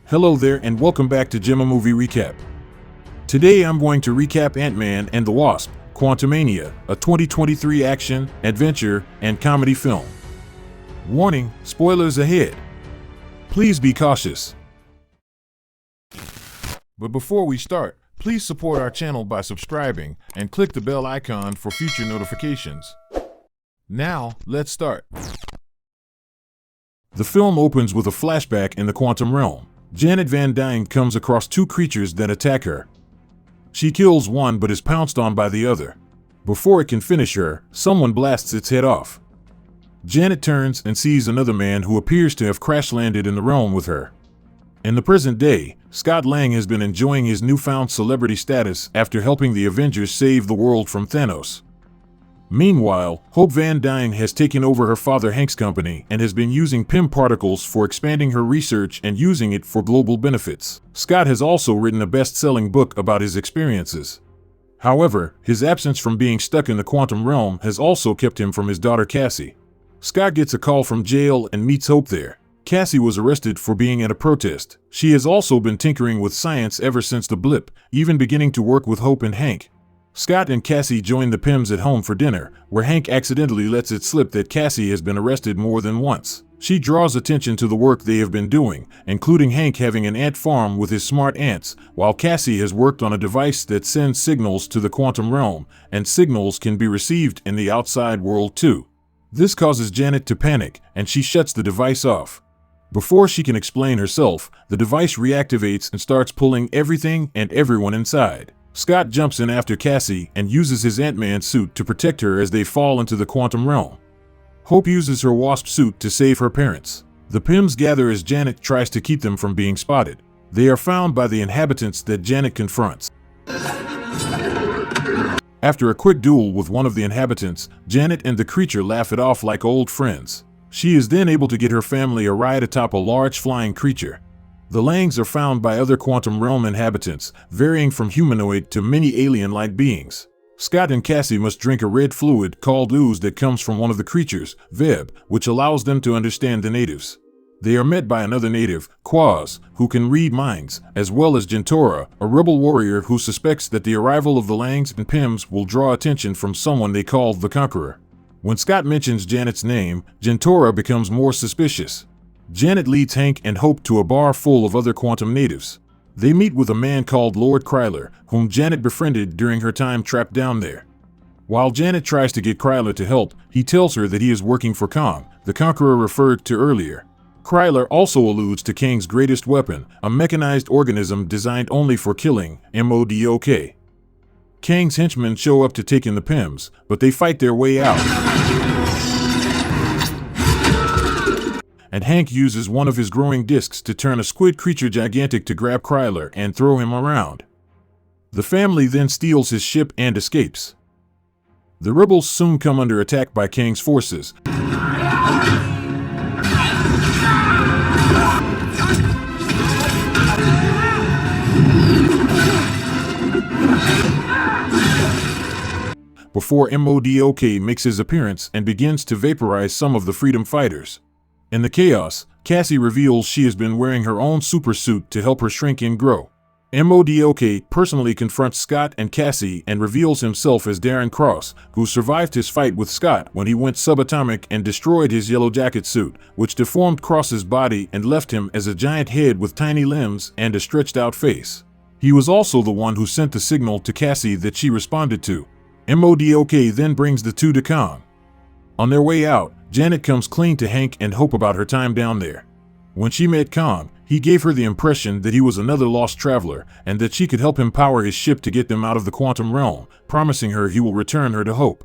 Hello there and welcome back to Gemma Movie Recap. Today I'm going to recap Ant-Man and the Wasp: Quantumania, a 2023 action, adventure, and comedy film. Warning, spoilers ahead. Please be cautious. But before we start, please support our channel by subscribing and click the bell icon for future notifications. Now, let's start. The film opens with a flashback in the quantum realm. Janet Van Dyne comes across two creatures that attack her. She kills one but is pounced on by the other. Before it can finish her, someone blasts its head off. Janet turns and sees another man who appears to have crash-landed in the realm with her. In the present day, Scott Lang has been enjoying his newfound celebrity status after helping the Avengers save the world from Thanos. Meanwhile, Hope Van Dyne has taken over her father Hank's company and has been using PIM particles for expanding her research and using it for global benefits. Scott has also written a best-selling book about his experiences. However, his absence from being stuck in the quantum realm has also kept him from his daughter Cassie. Scott gets a call from jail and meets Hope there. Cassie was arrested for being at a protest. She has also been tinkering with science ever since the blip, even beginning to work with Hope and Hank. Scott and Cassie join the Pyms at home for dinner, where Hank accidentally lets it slip that Cassie has been arrested more than once. She draws attention to the work they have been doing, including Hank having an ant farm with his smart ants, while Cassie has worked on a device that sends signals to the quantum realm, and signals can be received in the outside world too. This causes Janet to panic, and she shuts the device off. Before she can explain herself, the device reactivates and starts pulling everything and everyone inside. Scott jumps in after Cassie and uses his Ant-Man suit to protect her as they fall into the quantum realm. Hope uses her Wasp suit to save her parents. The Pyms gather as Janet tries to keep them from being spotted. They are found by the inhabitants that Janet confronts. After a quick duel with one of the inhabitants, Janet and the creature laugh it off like old friends. She is then able to get her family a ride atop a large flying creature. The Langs are found by other quantum realm inhabitants, varying from humanoid to many alien-like beings. Scott and Cassie must drink a red fluid called ooze that comes from one of the creatures, Veb, which allows them to understand the natives. They are met by another native, Quaz, who can read minds, as well as Jentorra, a rebel warrior who suspects that the arrival of the Langs and Pyms will draw attention from someone they call the Conqueror. When Scott mentions Janet's name, Jentorra becomes more suspicious. Janet leads Hank and Hope to a bar full of other quantum natives. They meet with a man called Lord Kryler, whom Janet befriended during her time trapped down there. While Janet tries to get Kryler to help, he tells her that he is working for Kang, the Conqueror referred to earlier. Kryler also alludes to Kang's greatest weapon, a mechanized organism designed only for killing, MODOK. Kang's henchmen show up to take in the Pyms, but they fight their way out. And Hank uses one of his growing discs to turn a squid creature gigantic to grab Kryler and throw him around. The family then steals his ship and escapes. The rebels soon come under attack by Kang's forces. Before MODOK makes his appearance and begins to vaporize some of the freedom fighters. In the chaos, Cassie reveals she has been wearing her own super suit to help her shrink and grow. MODOK personally confronts Scott and Cassie and reveals himself as Darren Cross, who survived his fight with Scott when he went subatomic and destroyed his Yellow Jacket suit, which deformed Cross's body and left him as a giant head with tiny limbs and a stretched out face. He was also the one who sent the signal to Cassie that she responded to. MODOK then brings the two to Kang. On their way out, Janet comes clean to Hank and Hope about her time down there. When she met Kang, he gave her the impression that he was another lost traveler and that she could help him power his ship to get them out of the quantum realm, promising her he will return her to Hope.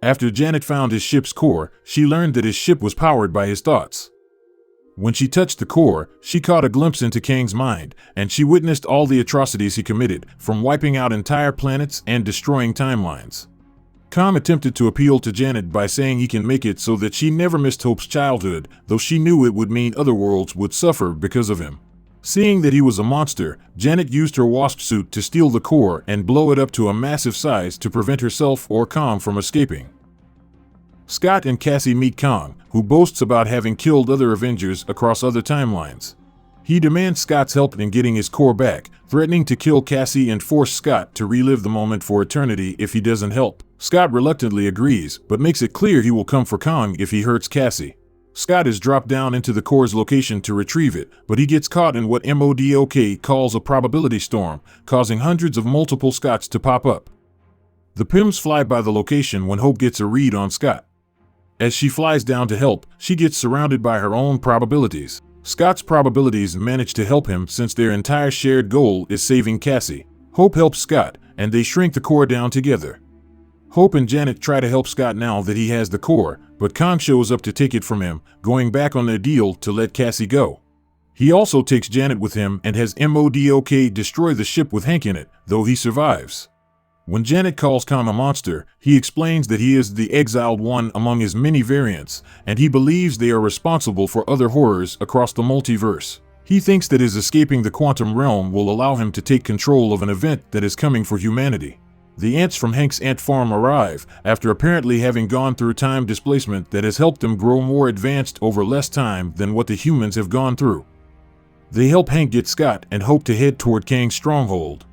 After Janet found his ship's core, she learned that his ship was powered by his thoughts. When she touched the core, she caught a glimpse into Kang's mind, and she witnessed all the atrocities he committed, from wiping out entire planets and destroying timelines. Kang attempted to appeal to Janet by saying he can make it so that she never missed Hope's childhood, though she knew it would mean other worlds would suffer because of him. Seeing that he was a monster, Janet used her Wasp suit to steal the core and blow it up to a massive size to prevent herself or Kang from escaping. Scott and Cassie meet Kang, who boasts about having killed other Avengers across other timelines. He demands Scott's help in getting his core back, threatening to kill Cassie and force Scott to relive the moment for eternity if he doesn't help. Scott reluctantly agrees, but makes it clear he will come for Kong if he hurts Cassie. Scott is dropped down into the core's location to retrieve it, but he gets caught in what MODOK calls a probability storm, causing hundreds of multiple Scotts to pop up. The Pyms fly by the location when Hope gets a read on Scott. As she flies down to help, she gets surrounded by her own probabilities. Scott's probabilities manage to help him since their entire shared goal is saving Cassie. Hope helps Scott, and they shrink the core down together. Hope and Janet try to help Scott now that he has the core, but Kong shows up to take it from him, going back on their deal to let Cassie go. He also takes Janet with him and has MODOK destroy the ship with Hank in it, though he survives. When Janet calls Kong a monster, he explains that he is the exiled one among his many variants, and he believes they are responsible for other horrors across the multiverse. He thinks that his escaping the quantum realm will allow him to take control of an event that is coming for humanity. The ants from Hank's ant farm arrive, after apparently having gone through time displacement that has helped them grow more advanced over less time than what the humans have gone through. They help Hank get Scott and hope to head toward Kang's stronghold.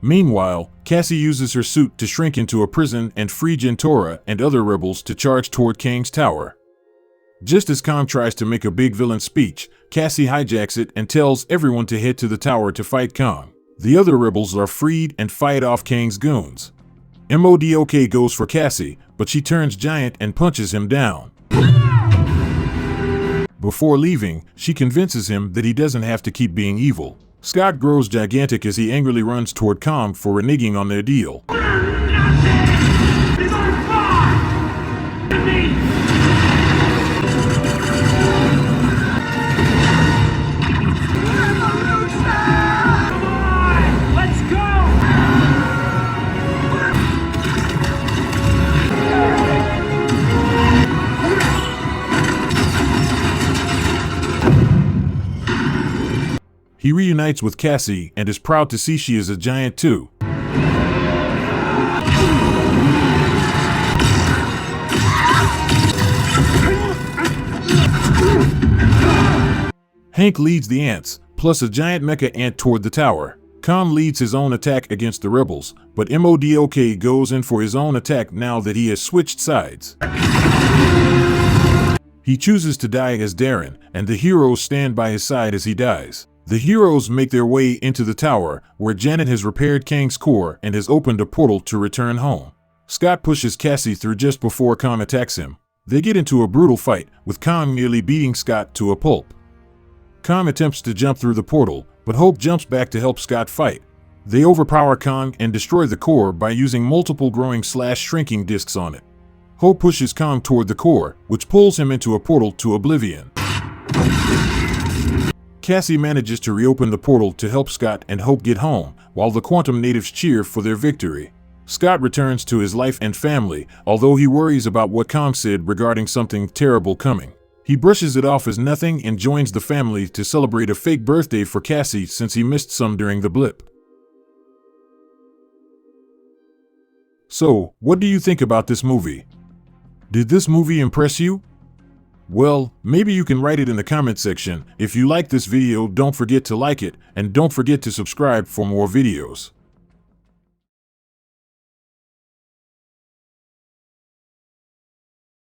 Meanwhile, Cassie uses her suit to shrink into a prison and free Jentorra and other rebels to charge toward Kang's tower. Just as Kong tries to make a big villain speech, Cassie hijacks it and tells everyone to head to the tower to fight Kong. The other rebels are freed and fight off Kang's goons. MODOK goes for Cassie, but she turns giant and punches him down. Before leaving, she convinces him that he doesn't have to keep being evil. Scott grows gigantic as he angrily runs toward Kong for reneging on their deal. He reunites with Cassie and is proud to see she is a giant too. Hank leads the ants, plus a giant mecha ant toward the tower. Kong leads his own attack against the rebels, but MODOK goes in for his own attack now that he has switched sides. He chooses to die as Darren, and the heroes stand by his side as he dies. The heroes make their way into the tower, where Janet has repaired Kang's core and has opened a portal to return home. Scott pushes Cassie through just before Kong attacks him. They get into a brutal fight, with Kong nearly beating Scott to a pulp. Kong attempts to jump through the portal, but Hope jumps back to help Scott fight. They overpower Kong and destroy the core by using multiple growing/shrinking discs on it. Hope pushes Kong toward the core, which pulls him into a portal to oblivion. Cassie manages to reopen the portal to help Scott and Hope get home, while the Quantum natives cheer for their victory. Scott returns to his life and family, although he worries about what Kong said regarding something terrible coming. He brushes it off as nothing and joins the family to celebrate a fake birthday for Cassie since he missed some during the blip. So, what do you think about this movie? Did this movie impress you? Well, maybe you can write it in the comment section. If you like this video, don't forget to like it, and don't forget to subscribe for more videos.